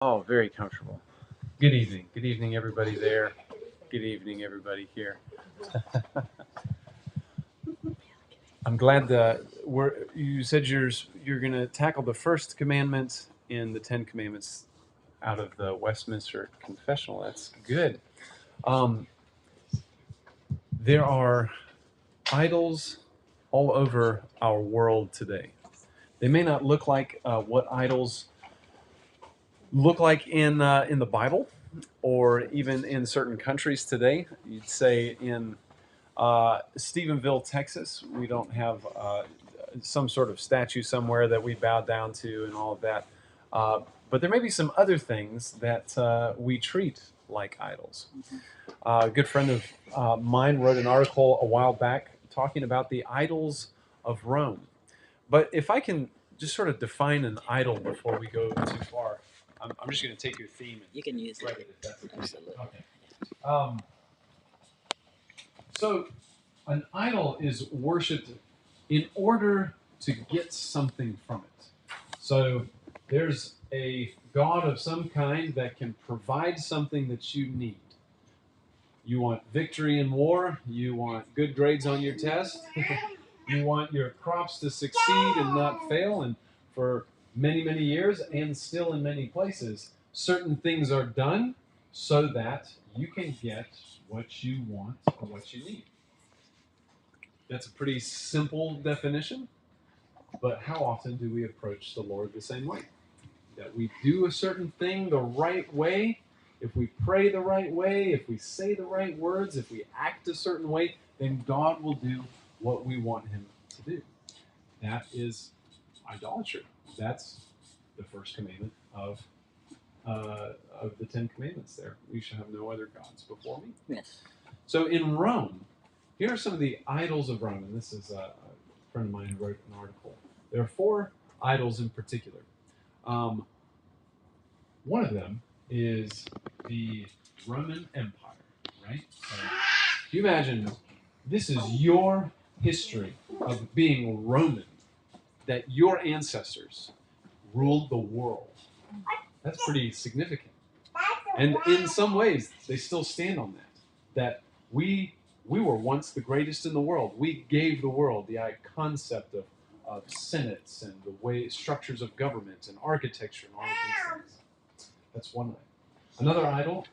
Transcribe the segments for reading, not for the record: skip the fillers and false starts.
Oh, very comfortable. Good evening. Good evening, everybody there. Good evening, everybody here. I'm glad that you said you're going to tackle the first commandment in the Ten Commandments out of the Westminster Confessional. That's good. Um, there are idols all over our world today. They may not look like what idols look like in the Bible, or even in certain countries today. You'd say in Stephenville, Texas, we don't have some sort of statue somewhere that we bow down to and all of that. But there may be some other things that we treat like idols. A good friend of mine wrote an article a while back talking about the idols of Rome. But if I can just sort of define an idol before we go too far, I'm just going to take your theme and You can use write it. it if that's okay. Absolutely. Okay. Um, so an idol is worshipped in order to get something from it. So there's a god of some kind that can provide something that you need. You want victory in war, you want good grades on your test, you want your crops to succeed and not fail, and for many, many years, and still in many places, certain things are done so that you can get what you want or what you need. That's a pretty simple definition, but how often do we approach the Lord the same way? That we do a certain thing the right way, if we pray the right way, if we say the right words, if we act a certain way, then God will do what we want Him to do. That is idolatry. That's the first commandment of the Ten Commandments there. You shall have no other gods before me. Yes. So in Rome, here are some of the idols of Rome, and this is a friend of mine who wrote an article. There are 4 idols in particular. One of them is the Roman Empire, right? So, can you imagine, this is your history of being Roman, that your ancestors ruled the world. That's pretty significant. And in some ways, they still stand on that we were once the greatest in the world. We gave the world the concept of senates and the way structures of government and architecture and all of these things. That's one way. Another idol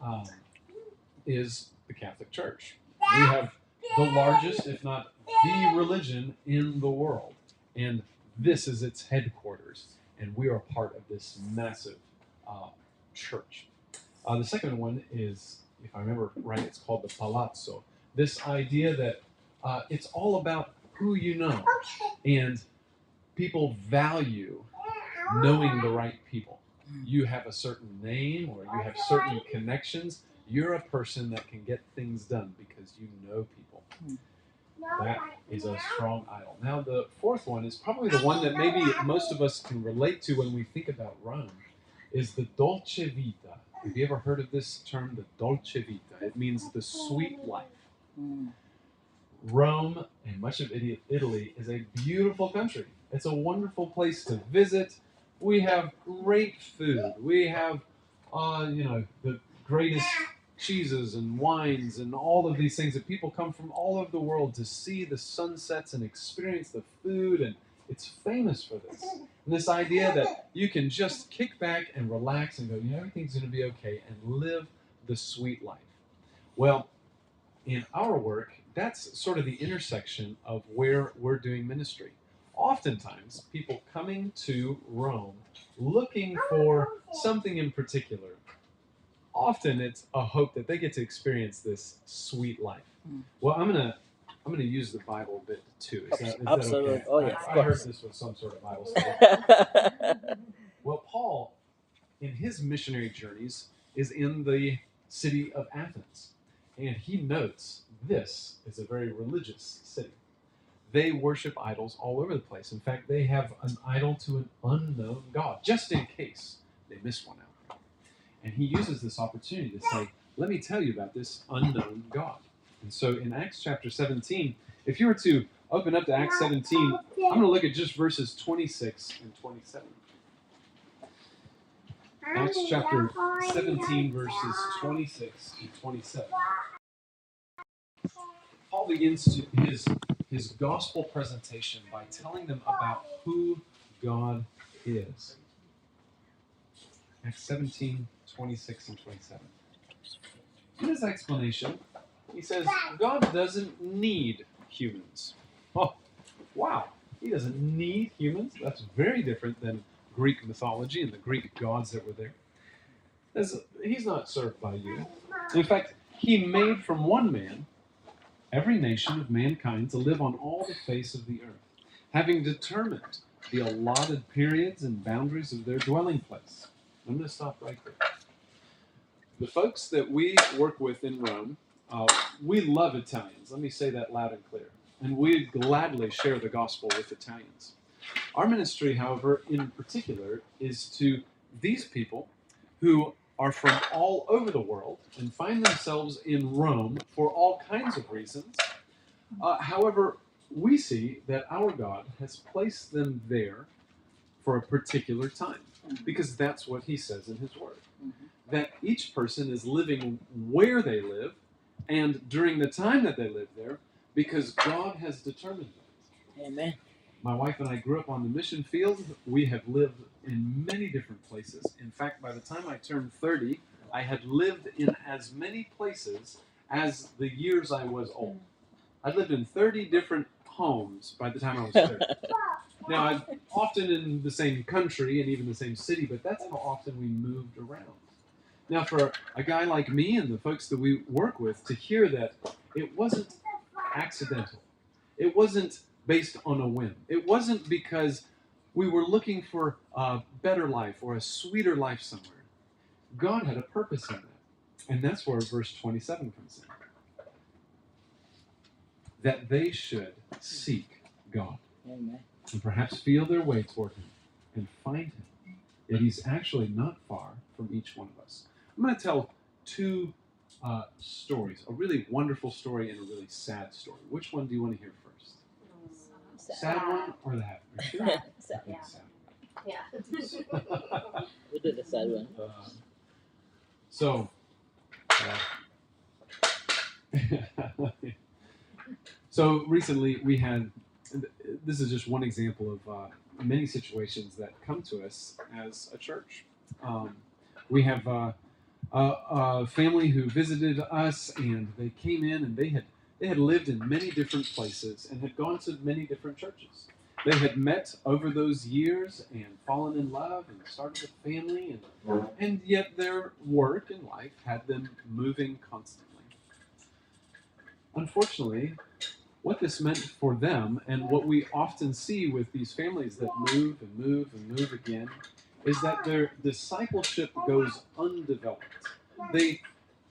is the Catholic Church. We have the largest, if not the religion in the world. And this is its headquarters. And we are part of this massive church. The second one is, if I remember right, it's called the Palazzo. This idea that it's all about who you know. And people value knowing the right people. You have a certain name or you have certain connections. You're a person that can get things done because you know people. That is a strong idol. Now, the fourth one is probably the one that maybe most of us can relate to when we think about Rome, is the dolce vita. Have you ever heard of this term, the dolce vita? It means the sweet life. Rome and much of Italy is a beautiful country. It's a wonderful place to visit. We have great food. We have, the greatest cheeses and wines and all of these things that people come from all over the world to see the sunsets and experience the food, and it's famous for this. And this idea that you can just kick back and relax and go, everything's going to be okay, and live the sweet life. Well, in our work, that's sort of the intersection of where we're doing ministry. Oftentimes, people coming to Rome looking for something in particular, often it's a hope that they get to experience this sweet life. Well, I'm gonna use the Bible a bit too. Is that Absolutely. okay? Oh, yes, of I heard course. this was some sort of Bible study. Well, Paul, in his missionary journeys, is in the city of Athens. And he notes this is a very religious city. They worship idols all over the place. In fact, they have an idol to an unknown God, just in case they miss one out. And he uses this opportunity to say, let me tell you about this unknown God. And so in Acts chapter 17, if you were to open up to Acts 17, I'm going to look at just verses 26 and 27. Acts chapter 17, verses 26 to 27. Paul begins his gospel presentation by telling them about who God is. Acts 17, 26 and 27. In his explanation, he says, God doesn't need humans. Oh, wow. He doesn't need humans. That's very different than Greek mythology and the Greek gods that were there. He's not served by you. In fact, he made from one man every nation of mankind to live on all the face of the earth, having determined the allotted periods and boundaries of their dwelling place. I'm going to stop right there. The folks that we work with in Rome, we love Italians. Let me say that loud and clear. And we gladly share the gospel with Italians. Our ministry, however, in particular, is to these people who are from all over the world and find themselves in Rome for all kinds of reasons. However, we see that our God has placed them there for a particular time, because that's what he says in his word. That each person is living where they live and during the time that they live there, because God has determined it. Amen. My wife and I grew up on the mission field. We have lived in many different places. In fact, by the time I turned 30, I had lived in as many places as the years I was old. I lived in 30 different homes by the time I was 30. Now, I'm often in the same country and even the same city, but that's how often we moved around. Now, for a guy like me and the folks that we work with to hear that it wasn't accidental, it wasn't based on a whim, it wasn't because we were looking for a better life or a sweeter life somewhere. God had a purpose in that. And that's where verse 27 comes in. That they should seek God. Amen. And perhaps feel their way toward him and find him. Yet he's actually not far from each one of us. I'm going to tell two stories, a really wonderful story and a really sad story. Which one do you want to hear first? Sad one or the happy? Are you sure? Sad. I think sad. Yeah. We did the sad one. So recently we had, this is just one example of many situations that come to us as a church. We have a family who visited us, and they came in and they had lived in many different places and had gone to many different churches. They had met over those years and fallen in love and started a family, and yet their work and life had them moving constantly. Unfortunately, what this meant for them, and what we often see with these families that move and move and move again, is that their discipleship goes undeveloped. They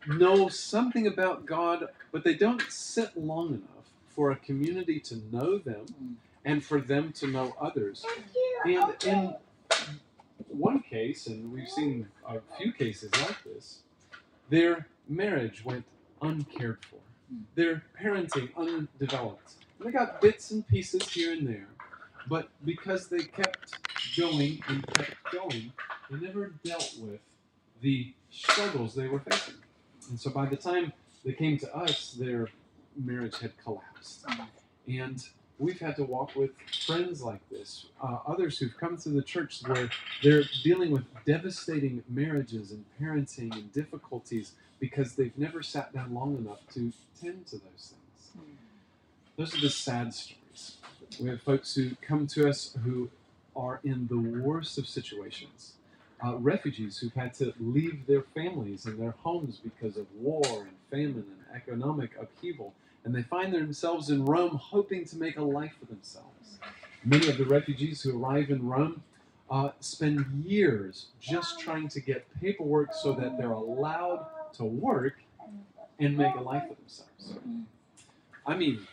know something about God, but they don't sit long enough for a community to know them and for them to know others. And in one case, and we've seen a few cases like this, their marriage went uncared for. Their parenting undeveloped. They got bits and pieces here and there, but because they kept going and kept going, they never dealt with the struggles they were facing. And so by the time they came to us, their marriage had collapsed. And we've had to walk with friends like this, others who've come to the church where they're dealing with devastating marriages and parenting and difficulties because they've never sat down long enough to tend to those things. Those are the sad stories. We have folks who come to us who are in the worst of situations. Refugees who've had to leave their families and their homes because of war and famine and economic upheaval. And they find themselves in Rome hoping to make a life for themselves. Many of the refugees who arrive in Rome spend years just trying to get paperwork so that they're allowed to work and make a life for themselves. I mean,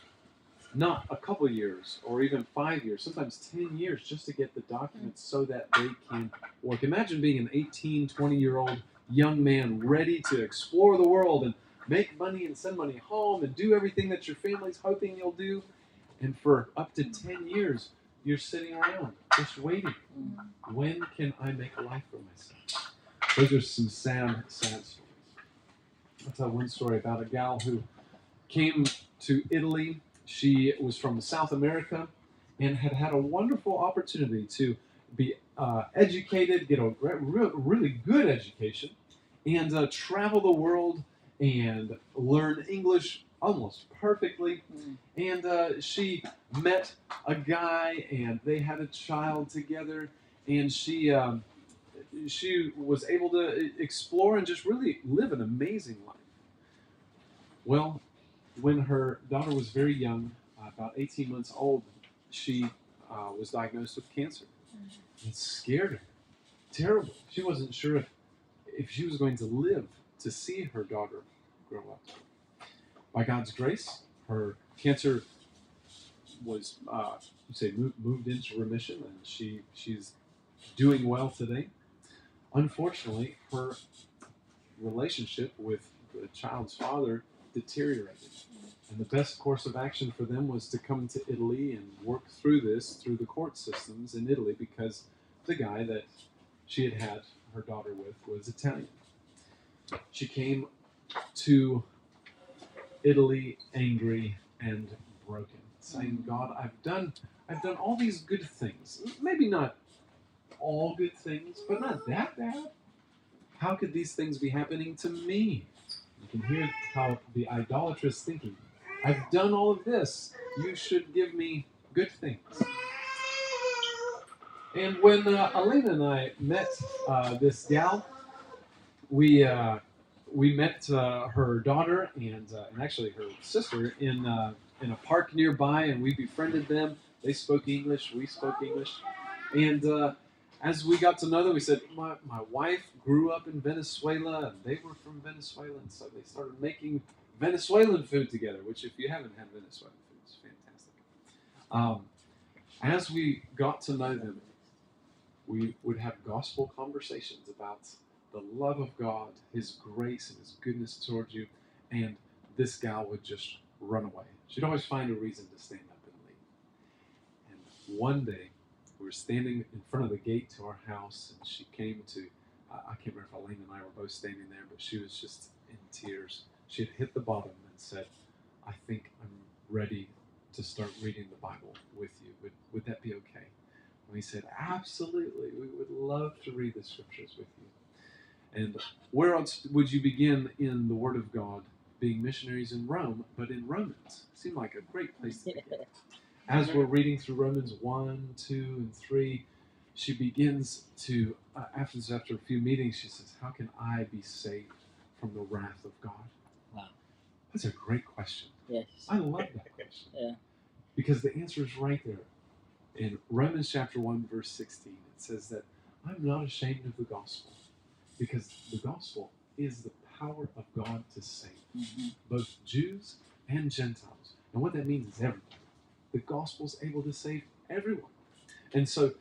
not a couple years or even 5 years, sometimes 10 years just to get the documents so that they can work. Imagine being an 18, 20-year-old young man ready to explore the world and make money and send money home and do everything that your family's hoping you'll do. And for up to 10 years, you're sitting around just waiting. When can I make a life for myself? Those are some sad stories. I'll tell one story about a gal who came to Italy. She was from South America and had had a wonderful opportunity to be educated, get a really good education, and travel the world and learn English almost perfectly. And she met a guy, and they had a child together, and she was able to explore and just really live an amazing life. Well, when her daughter was very young, about 18 months old, she was diagnosed with cancer. It scared her terribly. She wasn't sure if she was going to live to see her daughter grow up. By God's grace, her cancer was moved into remission, and she's doing well today. Unfortunately, her relationship with the child's father deteriorated. And the best course of action for them was to come to Italy and work through this through the court systems in Italy, because the guy that she had had her daughter with was Italian. She came to Italy angry and broken, saying, "God, I've done all these good things. Maybe not all good things, but not that bad. How could these things be happening to me?" You can hear how the idolatrous thinking. I've done all of this. You should give me good things. And when Alaina and I met this gal, we met her daughter and actually her sister in a park nearby, and we befriended them. They spoke English, we spoke English, and as we got to know them, we said, my wife grew up in Venezuela, and they were from Venezuela, and so they started making Venezuelan food together, which if you haven't had Venezuelan food, is fantastic. As we got to know them, we would have gospel conversations about the love of God, His grace, and His goodness towards you, and this gal would just run away. She'd always find a reason to stand up and leave. And one day, we were standing in front of the gate to our house, and she came to, I can't remember if Alaina and I were both standing there, but she was just in tears. She had hit the bottom and said, "I think I'm ready to start reading the Bible with you. Would that be okay?" And we said, "Absolutely. We would love to read the scriptures with you." And where else would you begin in the Word of God, being missionaries in Rome, but in Romans? Seemed like a great place to begin. As we're reading through Romans 1, 2, and 3, she begins to, after a few meetings, she says, "How can I be saved from the wrath of God?" Wow. That's a great question. Yes. I love that question. Yeah. Because the answer is right there. In Romans chapter 1, verse 16, it says that I'm not ashamed of the gospel, because the gospel is the power of God to save both Jews and Gentiles. And what that means is everybody. The gospel's able to save everyone. And so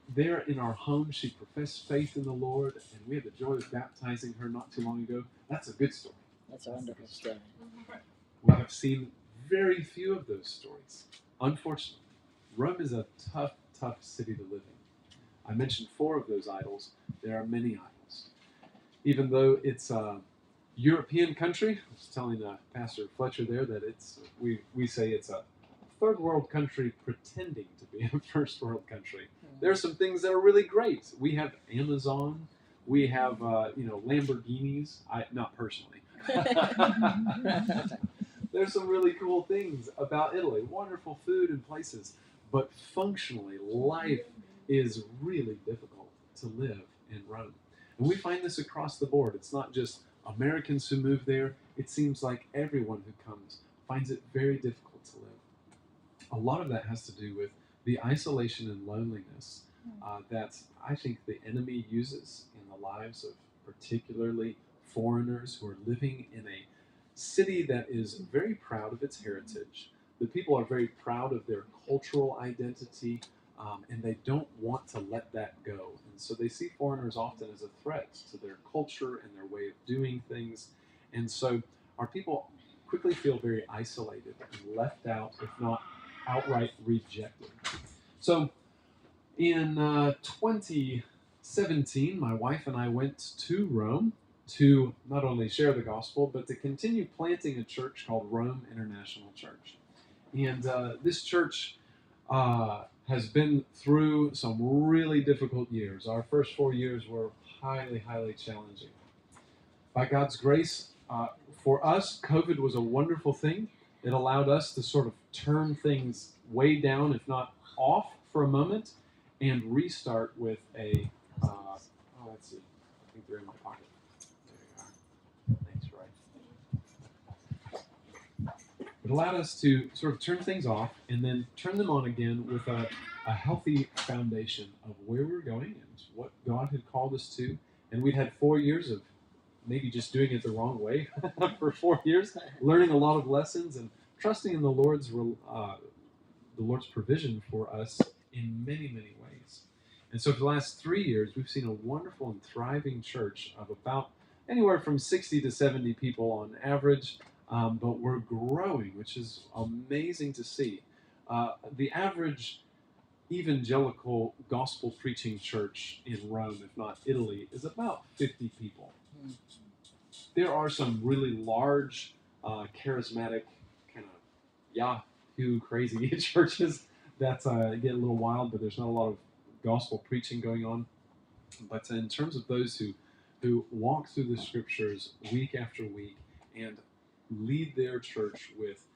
there in our home, she professed faith in the Lord, and we had the joy of baptizing her not too long ago. That's a good story. That's a wonderful story. We have seen very few of those stories, unfortunately. Rome is a tough, tough city to live in. I mentioned 4 of those idols. There are many idols. Even though it's a European country, I was telling Pastor Fletcher there that we say it's a third world country pretending to be a first world country. There are some things that are really great. We have Amazon. We have Lamborghinis. Not personally. There's some really cool things about Italy. Wonderful food and places. But functionally, life is really difficult to live in Rome. And we find this across the board. It's not just Americans who move there. It seems like everyone who comes finds it very difficult to live. A lot of that has to do with the isolation and loneliness that I think the enemy uses in the lives of particularly foreigners who are living in a city that is very proud of its heritage. The people are very proud of their cultural identity, and they don't want to let that go. And so they see foreigners often as a threat to their culture and their way of doing things. And so our people quickly feel very isolated and left out, if not outright rejected. So in 2016, 17, my wife and I went to Rome to not only share the gospel, but to continue planting a church called Rome International Church. And this church has been through some really difficult years. Our first 4 years were highly, highly challenging. By God's grace, for us, COVID was a wonderful thing. It allowed us to sort of turn things way down, if not off, for a moment, and restart with a. Let's see. I think they're in my pocket. There you are. Thanks, Roy. It allowed us to sort of turn things off and then turn them on again with a healthy foundation of where we're going and what God had called us to. And we'd had 4 years of maybe just doing it the wrong way for 4 years, learning a lot of lessons and trusting in the Lord's provision for us in many, many ways. And so for the last 3 years, we've seen a wonderful and thriving church of about anywhere from 60 to 70 people on average, but we're growing, which is amazing to see. The average evangelical gospel preaching church in Rome, if not Italy, is about 50 people. There are some really large, charismatic, kind of Yahoo crazy churches that get a little wild, but there's not a lot of gospel preaching going on. But in terms of those who walk through the scriptures week after week and lead their church with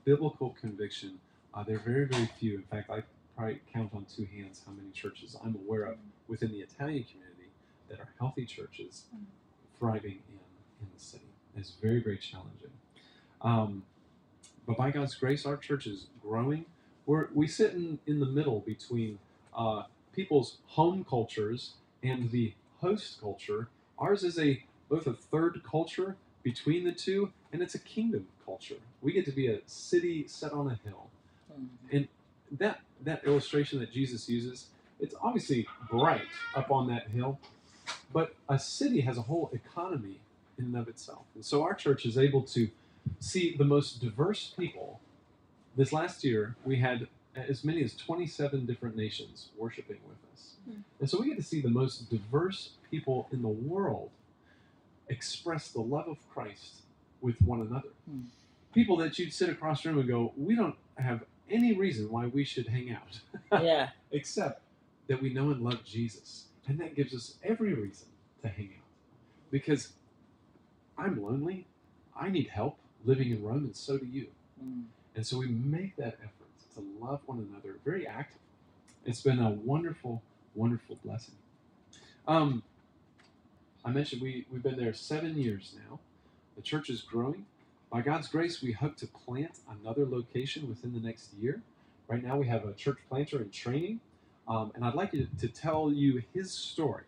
biblical conviction, they're very, very few. In fact, I probably count on two hands how many churches I'm aware of within the Italian community that are healthy churches thriving in the city. It's very, very challenging. But by God's grace, our church is growing. We sit in the middle between people's home cultures and the host culture. Ours is both a third culture between the two, and it's a kingdom culture. We get to be a city set on a hill. And that illustration that Jesus uses, it's obviously bright up on that hill, but a city has a whole economy in and of itself. And so our church is able to see the most diverse people. This last year, we had as many as 27 different nations worshiping with us. And so we get to see the most diverse people in the world express the love of Christ with one another. People that you'd sit across the room and go, we don't have any reason why we should hang out. Yeah. Except that we know and love Jesus. And that gives us every reason to hang out. Because I'm lonely. I need help living in Rome, and so do you. And so we make that effort to love one another very actively. It's been a wonderful, wonderful blessing. I mentioned we've been there 7 years now. The church is growing. By God's grace, we hope to plant another location within the next year. Right now, we have a church planter in training, and I'd like to tell you his story.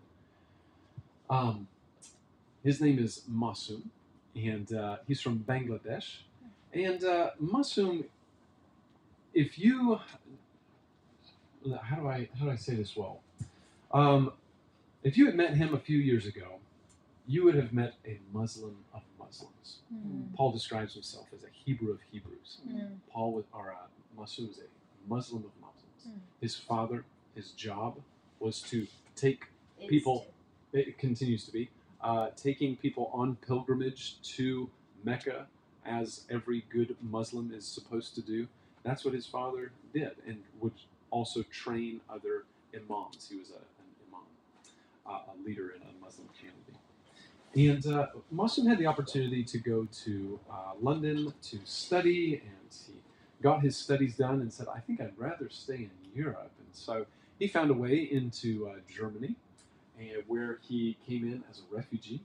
His name is Masum, and he's from Bangladesh. And Masum, if you, how do I say this well? If you had met him a few years ago, you would have met a Muslim of Muslims. Paul describes himself as a Hebrew of Hebrews. Masum is a Muslim of Muslims. His father, his job was to take people, it continues to be, taking people on pilgrimage to Mecca, as every good Muslim is supposed to do. That's what his father did, and would also train other imams. He was an imam, a leader in a Muslim community. And Masum had the opportunity to go to London to study, and he got his studies done and said, I think I'd rather stay in Europe. And so he found a way into Germany, where he came in as a refugee.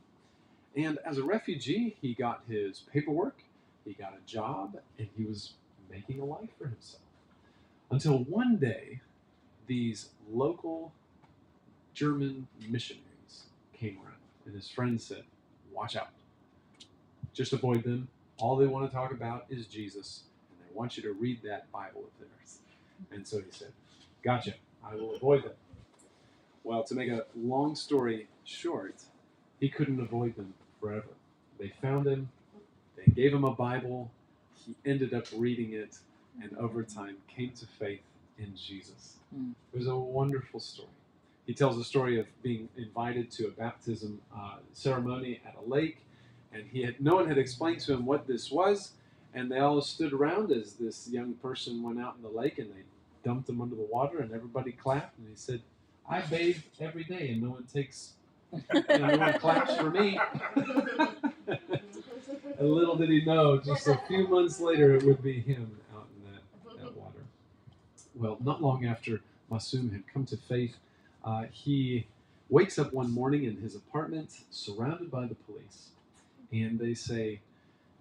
And as a refugee, he got his paperwork, he got a job, and he was making a life for himself. Until one day, these local German missionaries came around, and his friends said, watch out. Just avoid them. All they want to talk about is Jesus, and they want you to read that Bible of theirs. And so he said, gotcha, I will avoid them. Well, to make a long story short, he couldn't avoid them forever. They found him, they gave him a Bible, he ended up reading it, and over time came to faith in Jesus. It was a wonderful story. he tells the story of being invited to a baptism ceremony at a lake, and no one had explained to him what this was, and they all stood around as this young person went out in the lake, and they dumped him under the water, and everybody clapped, and he said, "I bathe every day, and no one claps for me." And little did he know, just a few months later, it would be him out in that water. Well, not long after Masum had come to faith, he wakes up one morning in his apartment, surrounded by the police, and they say,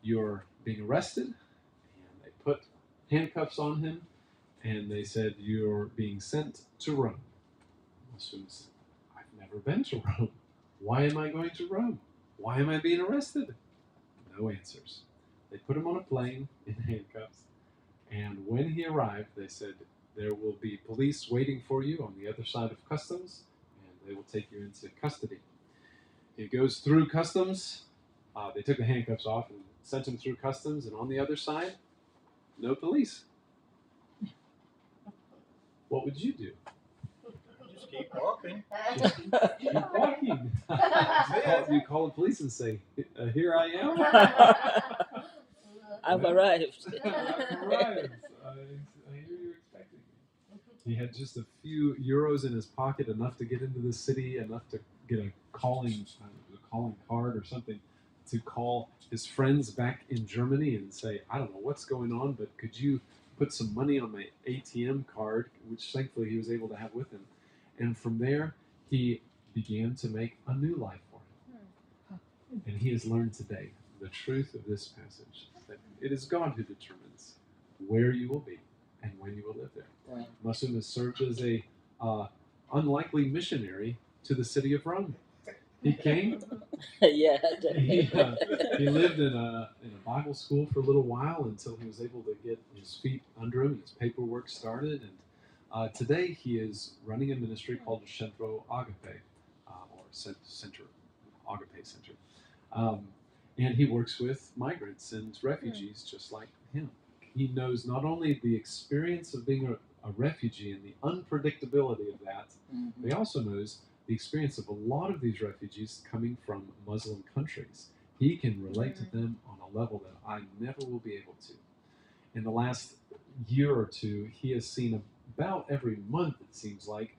"You're being arrested," and they put handcuffs on him, and they said, "You're being sent to Rome." Masum said, "I've never been to Rome. Why am I going to Rome? Why am I being arrested?" No answers. They put him on a plane in handcuffs, and when he arrived, they said, "There will be police waiting for you on the other side of customs, and they will take you into custody." He goes through customs. They took the handcuffs off and sent him through customs, and on the other side, no police. What would you do? Just keep walking. Just keep walking. You call the police and say, "Here I am." I've arrived. I've arrived. I hear you're expecting me. He had just a few euros in his pocket, enough to get into the city, enough to get a calling card or something, to call his friends back in Germany and say, "I don't know what's going on, but could you put some money on my ATM card," which thankfully he was able to have with him. And from there, he began to make a new life for him. And he has learned today the truth of this passage, that it is God who determines where you will be and when you will live there. Right. Masum has served as a unlikely missionary to the city of Rome. He came. Yeah. He lived in a Bible school for a little while until he was able to get his feet under him and his paperwork started. And today he is running a ministry called Centro Agape, or Center Agape Center. And he works with migrants and refugees just like him. He knows not only the experience of being a refugee and the unpredictability of that, but he also knows the experience of a lot of these refugees coming from Muslim countries. He can relate to them on a level that I never will be able to. In the last year or two, he has seen about every month, it seems like,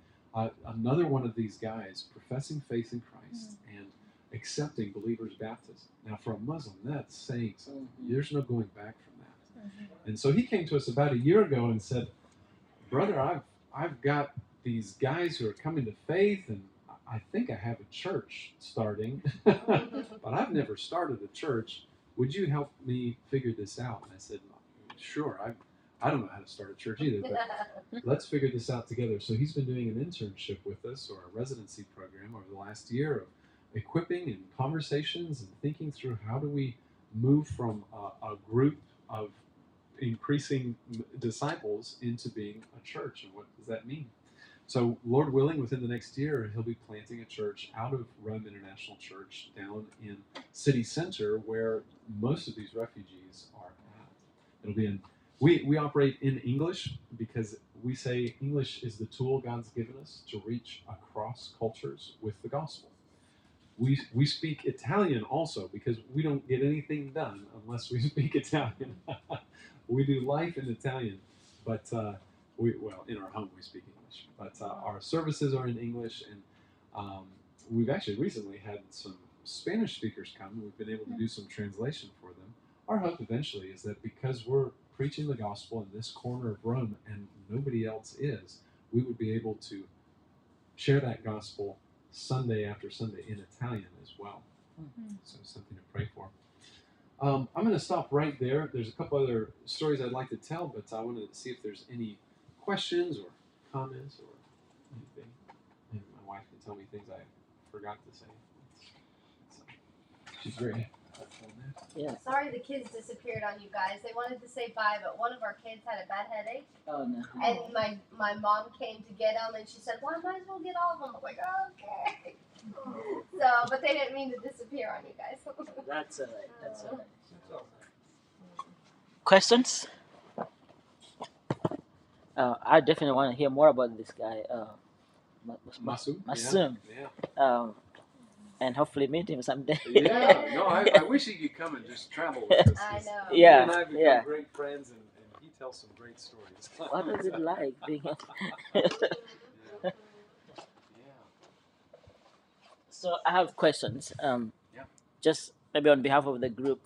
another one of these guys professing faith in Christ and accepting believers' baptism. Now, for a Muslim, that's saying something. There's no going back from that. And so he came to us about a year ago and said, "Brother, I've got these guys who are coming to faith, and I think I have a church starting, but I've never started a church. Would you help me figure this out?" And I said, "Sure. I don't know how to start a church either, but let's figure this out together." So he's been doing an internship with us, or a residency program, over the last year of equipping and conversations and thinking through how do we move from a group of increasing disciples into being a church, and what does that mean? So, Lord willing, within the next year, he'll be planting a church out of Rome International Church down in city center, where most of these refugees are at. It'll be in. We operate in English because we say English is the tool God's given us to reach across cultures with the gospel. We speak Italian also because we don't get anything done unless we speak Italian. We do life in Italian, but in our home we speak English. But our services are in English, and we've actually recently had some Spanish speakers come, and we've been able to do some translation for them. Our hope eventually is that because we're preaching the gospel in this corner of Rome and nobody else is, we would be able to share that gospel Sunday after Sunday in Italian as well. So something to pray for. I'm going to stop right there. There's a couple other stories I'd like to tell, but I wanted to see if there's any questions or comments or anything. And my wife can tell me things I forgot to say. So, she's very helpful in that. Yeah. Sorry the kids disappeared on you guys. They wanted to say bye, but one of our kids had a bad headache. Oh, no. And my mom came to get them, and she said, "Well, I might as well get all of them." I'm like, "Okay." So, but they didn't mean to disappear on you guys. That's all right. That's all right. Questions? I definitely want to hear more about this guy. Masum. Masum. Yeah. And hopefully meet him someday. Yeah. No, I wish he could come and just travel with us. I know. He Yeah, and I have become yeah. great friends, and he tells some great stories. What is it like being? Yeah. So I have questions. Yeah. Just maybe on behalf of the group.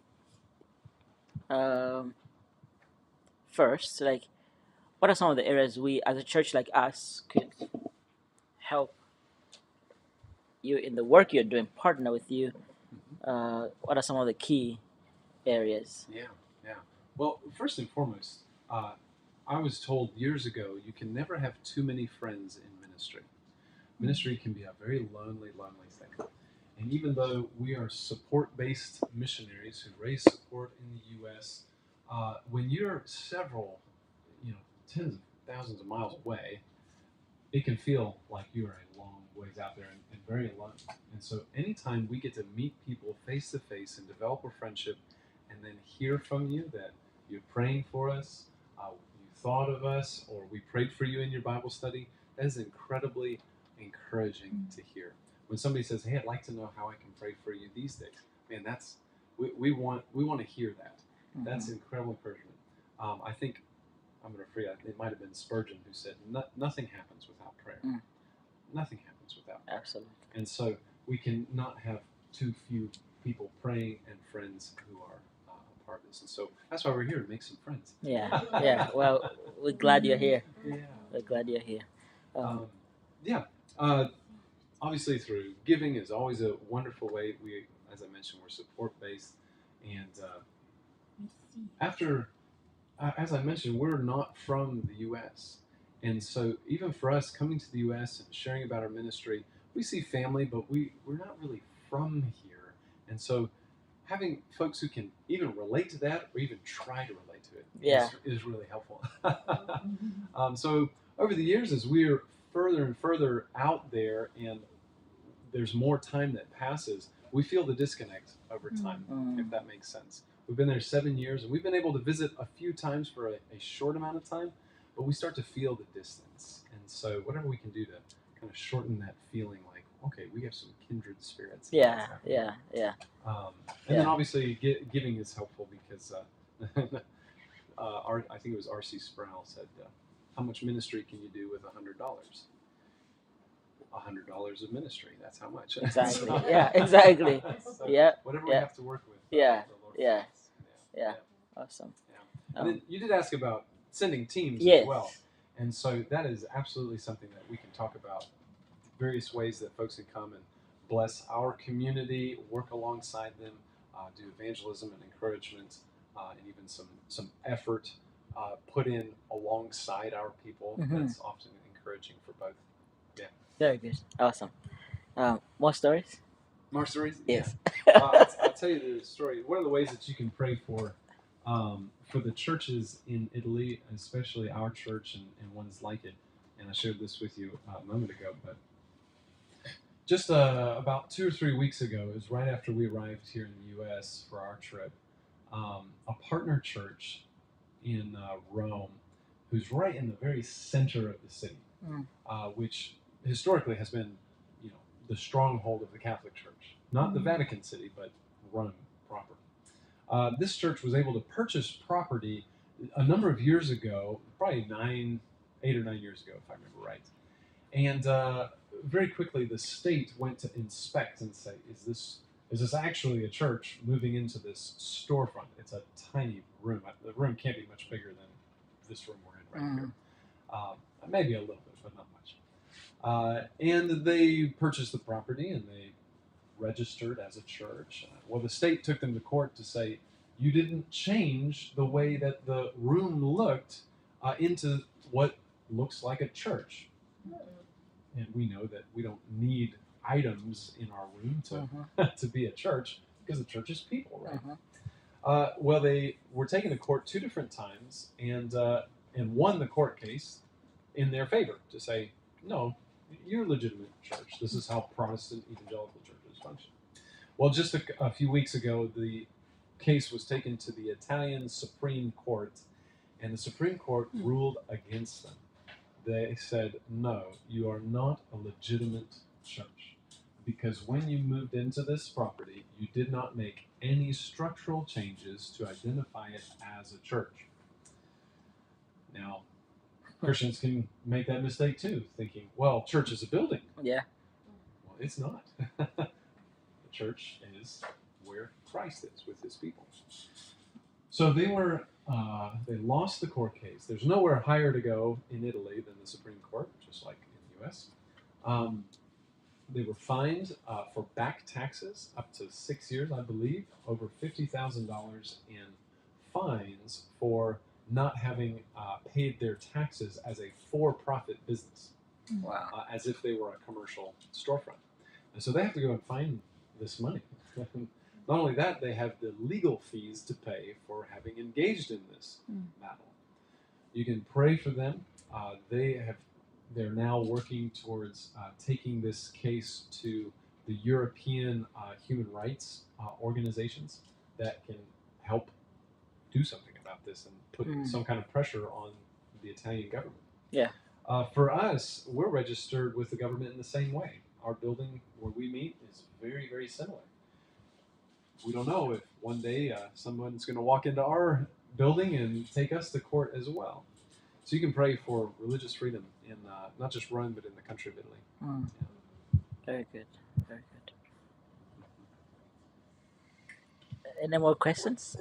First, like, what are some of the areas we, as a church like us, could help you in the work you're doing, partner with you? What are some of the key areas? Yeah. Well, first and foremost, I was told years ago you can never have too many friends in ministry. Ministry can be a very lonely thing. And even though we are support-based missionaries who raise support in the U.S., when you're several, tens of thousands of miles away, it can feel like you are a long ways out there and very alone. And so anytime we get to meet people face to face and develop a friendship and then hear from you that you're praying for us, you thought of us, or we prayed for you in your Bible study, that is incredibly encouraging to hear. When somebody says, "Hey, I'd like to know how I can pray for you these days," man, we want to hear that. That's incredible encouragement. I think I'm going to forget. It might have been Spurgeon who said, "Nothing happens without prayer. Nothing happens without prayer." Absolutely. And so we can not have too few people praying and friends who are a part of this. And so that's why we're here, to make some friends. Yeah. Well, we're glad you're here. Yeah. We're glad you're here. Obviously, through giving is always a wonderful way. We, as I mentioned, we're support based, and as I mentioned, we're not from the U.S. And so even for us coming to the U.S. and sharing about our ministry, we see family, but we're not really from here. And so having folks who can even relate to that or even try to relate to it is really helpful. So over the years, as we're further and further out there and there's more time that passes, we feel the disconnect over time, if that makes sense. We've been there 7 years, and we've been able to visit a few times for a short amount of time, but we start to feel the distance. And so whatever we can do to kind of shorten that feeling, like, okay, we have some kindred spirits. Yeah. And then obviously giving is helpful because I think it was R.C. Sproul said, how much ministry can you do with $100? $100 of ministry. That's how much. Exactly. Yeah. Exactly. So Yeah. whatever we have to work with. Yeah. the Lord Yeah. bless. Awesome. And then you did ask about sending teams Yes. as well. And so that is absolutely something that we can talk about. Various ways that folks can come and bless our community, work alongside them, do evangelism and encouragement, and even some effort put in alongside our people. That's often encouraging for both. Yeah. Very good. Awesome. More stories? More stories? Yes. Yeah. I'll tell you the story. One of the ways that you can pray for the churches in Italy, especially our church and ones like it, and I shared this with you a moment ago, but just about 2 or 3 weeks ago, it was right after we arrived here in the U.S. for our trip, a partner church in Rome, who's right in the very center of the city, which historically has been, the stronghold of the Catholic Church. Not the Vatican City, but Rome proper. This church was able to purchase property a number of years ago, probably 8 or 9 years ago, if I remember right. And very quickly, the state went to inspect and say, is this actually a church moving into this storefront? It's a tiny room. The room can't be much bigger than this room we're in right here. Maybe a little bit, but not much. And they purchased the property and they registered as a church. Well, the state took them to court to say, you didn't change the way that the room looked into what looks like a church. And we know that we don't need items in our room to be a church, because the church is people, right? Well, they were taken to court 2 different times and won the court case in their favor to say, no, you're a legitimate church. This is how Protestant evangelical churches function. Well, just a few weeks ago, the case was taken to the Italian Supreme Court, and the Supreme Court ruled against them. they said, no, you are not a legitimate church. Because when you moved into this property, you did not make any structural changes to identify it as a church. Now, Christians can make that mistake too, thinking, well, church is a building. Yeah. Well, it's not. The church is where Christ is with his people. So they lost the court case. There's nowhere higher to go in Italy than the Supreme Court, just like in the U.S. They were fined for back taxes up to 6 years, I believe, over $50,000 in fines for not having paid their taxes as a for-profit business. Wow. As if they were a commercial storefront. And so they have to go and find this money. Not only that, they have the legal fees to pay for having engaged in this battle. You can pray for them. They're now working towards taking this case to the European human rights organizations that can help do something about this and put some kind of pressure on the Italian government. Yeah. For us, we're registered with the government in the same way. Our building where we meet is very, very similar. We don't know if one day someone's going to walk into our building and take us to court as well. So you can pray for religious freedom in not just Rome, but in the country of Italy. Yeah. Very good. Very good. Any more questions?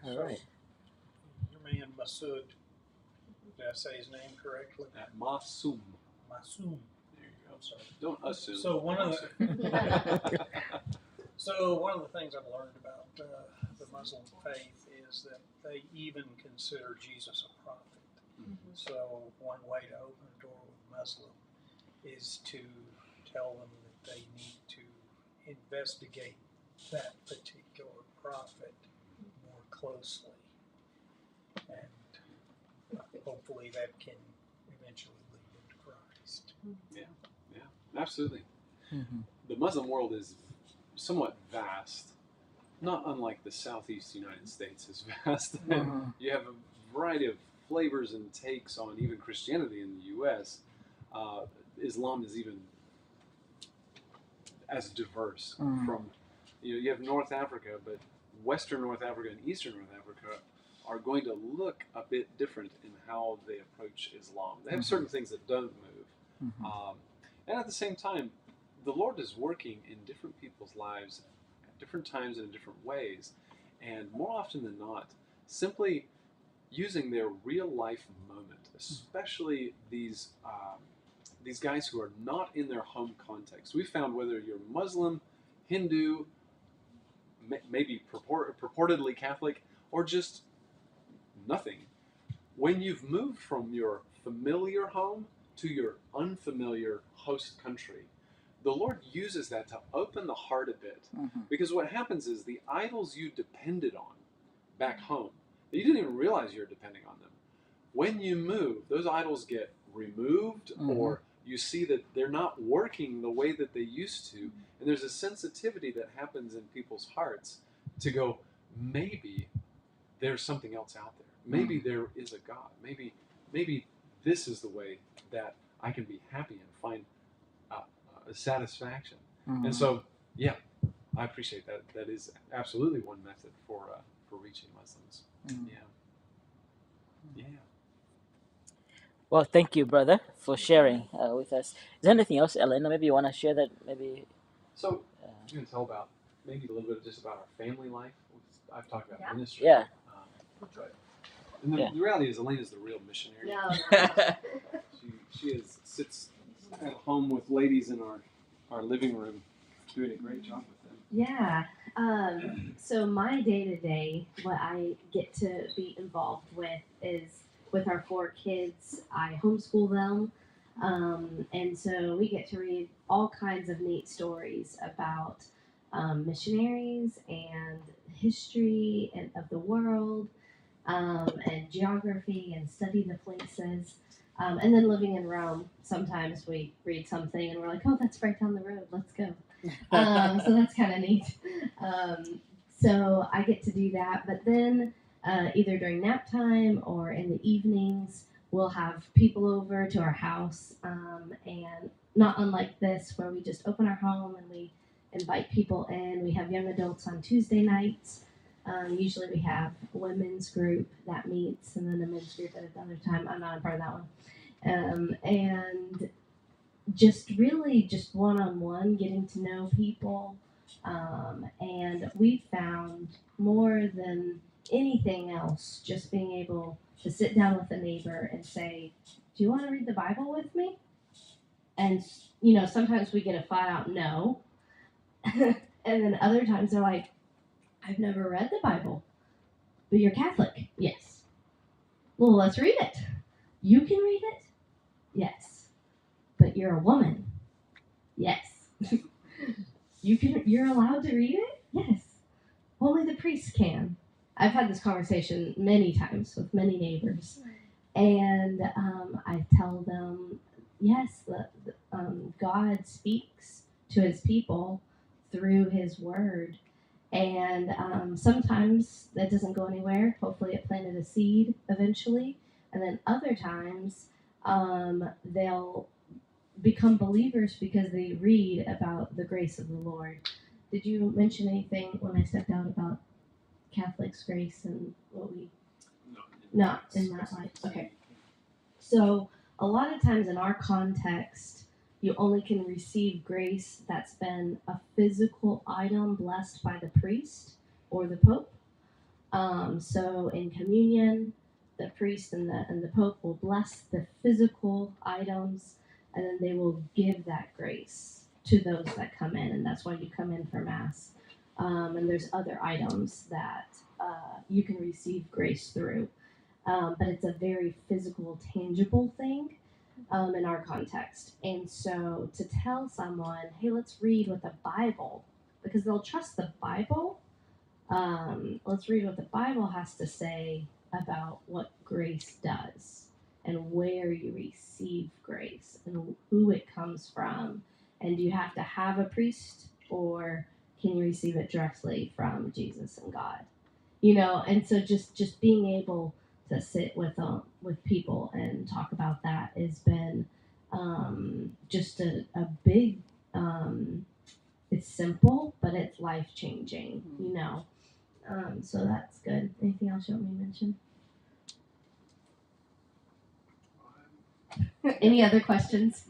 All right. Your man Masood, did I say his name correctly? Masum. Masoom. There you go. I'm sorry. Don't assume. So one of the things I've learned about the Muslim faith is that they even consider Jesus a prophet. Mm-hmm. So one way to open a door with Muslim is to tell them that they need to investigate that particular prophet more closely, and hopefully that can eventually lead them to Christ. Yeah, absolutely. Mm-hmm. The Muslim world is somewhat vast, not unlike the Southeast United States is vast. Mhm. You have a variety of flavors and takes on even Christianity in the U.S. Islam is even as diverse from, you have North Africa, but Western North Africa and Eastern North Africa are going to look a bit different in how they approach Islam. They have certain things that don't move. And at the same time, the Lord is working in different people's lives at different times and in different ways. And more often than not, simply using their real life moment, especially these guys who are not in their home context. We found whether you're Muslim, Hindu, maybe purportedly Catholic, or just nothing, when you've moved from your familiar home to your unfamiliar host country, the Lord uses that to open the heart a bit. Because what happens is the idols you depended on back home, you didn't even realize you were depending on them. When you move, those idols get removed, or you see that they're not working the way that they used to. And there's a sensitivity that happens in people's hearts to go, maybe there's something else out there. Maybe there is a God. Maybe this is the way that I can be happy and find a satisfaction. And so, yeah, I appreciate that. That is absolutely one method for reaching Muslims. Yeah. Well, thank you, brother, for sharing with us. Is there anything else, Elena? Maybe you want to share that? Maybe. So, you can tell about maybe a little bit just about our family life. I've talked about ministry. Yeah. And the reality is, Elena's the real missionary. No. She sits at home with ladies in our living room, doing a great job with them. Yeah. So my day-to-day, what I get to be involved with is with our 4 kids. I homeschool them. And so we get to read all kinds of neat stories about missionaries and history of the world, and geography, and study the places. And then living in Rome, sometimes we read something and we're like, oh, that's right down the road, let's go. So that's kind of neat. So I get to do that. But then either during nap time or in the evenings, we'll have people over to our house, and not unlike this, where we just open our home and we invite people in. We have young adults on Tuesday nights. Usually we have a women's group that meets, and then a men's group at another time. I'm not a part of that one. And just really just one-on-one getting to know people. And we found more than anything else just being able to sit down with a neighbor and say, do you want to read the Bible with me? And sometimes we get a flat out no. And then other times they're like, I've never read the Bible, but you're Catholic. Yes. Well, let's read it. You can read it? Yes. But you're a woman. Yes. You're allowed to read it? Yes. Only the priest can. I've had this conversation many times with many neighbors. And I tell them, yes, God speaks to his people through his word. And sometimes that doesn't go anywhere. Hopefully it planted a seed eventually. And then other times they'll become believers because they read about the grace of the Lord. Did you mention anything when I stepped out about Catholic's grace and what we... Not in that light. Okay. So a lot of times in our context, you only can receive grace that's been a physical item blessed by the priest or the Pope. So in communion, the priest and the Pope will bless the physical items, and then they will give that grace to those that come in, and that's why you come in for Mass. And there's other items that you can receive grace through. But it's a very physical, tangible thing in our context. And so to tell someone, hey, let's read what the Bible, because they'll trust the Bible. Let's read what the Bible has to say about what grace does and where you receive grace and who it comes from. And do you have to have a priest, or can you receive it directly from Jesus and God? And so just being able to sit with people and talk about that has been just a big. It's simple, but it's life changing. So that's good. Anything else you want me to mention? Any other questions?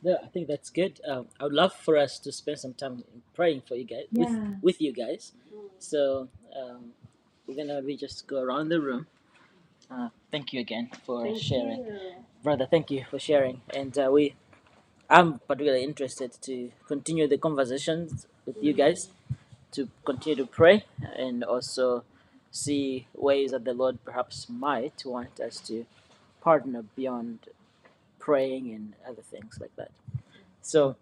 No, I think that's good. I would love for us to spend some time praying for you guys, Yeah. with you guys. So we're gonna just go around the room. Thank you again for sharing, brother. Thank you for sharing, and I'm particularly interested to continue the conversations with you guys, to continue to pray, and also see ways that the Lord perhaps might want us to partner beyond praying and other things like that. So